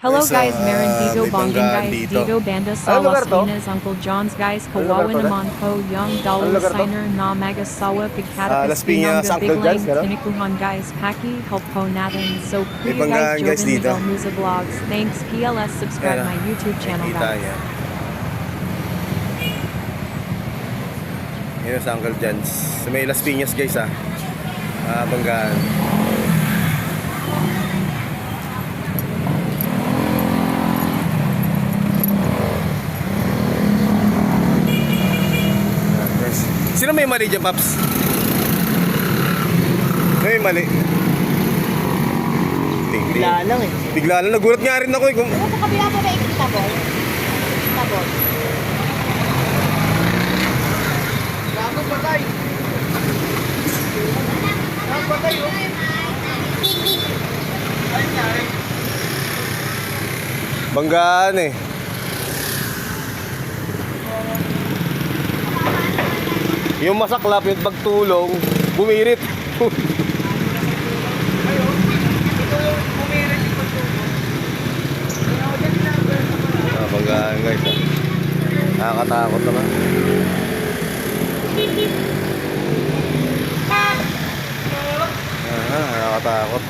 Hello Guys, guys, meron dito may bonggang banggaan guys, dito. dito banda sa Anong lugar Las to? Piñas, Uncle John's guys, Anong lugar kawawa to, naman po, young dollar lugar to? signer na magasawa, Las pagkatapos Piñas, pinangga Uncle biglang John's, gano'n? tinikuhan guys, Paki, help po natin. So, May Kuya banggaan, guys, guys, Joven dito. Miguel Musa Vlogs, thanks, PLS, subscribe Ayan, my YouTube channel Kita guys. niya. Yun sa Uncle John's. Sa may Las Piñas guys banggaan. Ayan, guys. Sino may mali dyan, Paps? May mali. Bigla lang eh. Bigla lang. Nagulat nga rin ako eh. Kung... Ano po kabila po may kita boy? Kita boy. Gago patay. Gago patay oh. Ay, nangyari. Banggaan eh. Yung masaklap, yung pagtulong, bumirit. Banggaan guys Nakakatakot naman. Nakakatakot.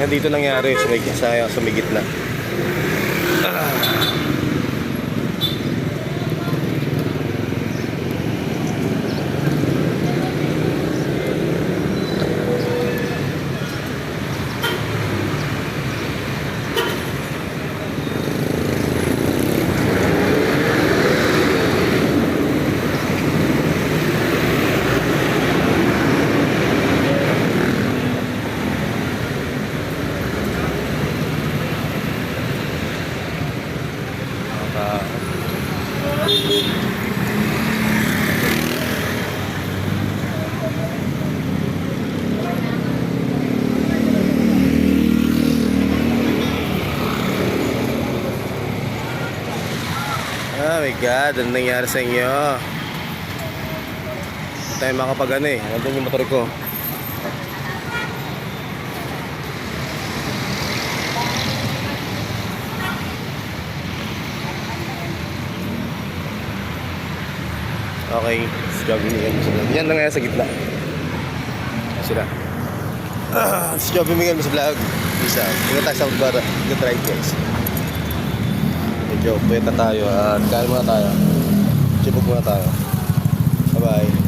Yan dito nangyari sa may gitna. Oh my God, ano nangyari sa inyo? Hindi tayo makapag nandun yung motor ko. Okay, Joby Miguel Musa Vlog. Yan lang nga sa gitna. Sila. Si Joby Miguel Musa Vlog. Isa. Tingnan tayo sa Urbara. Tingnan tayo guys. Medyo pweta tayo at kain muna tayo. Chipog muna tayo. Bye bye.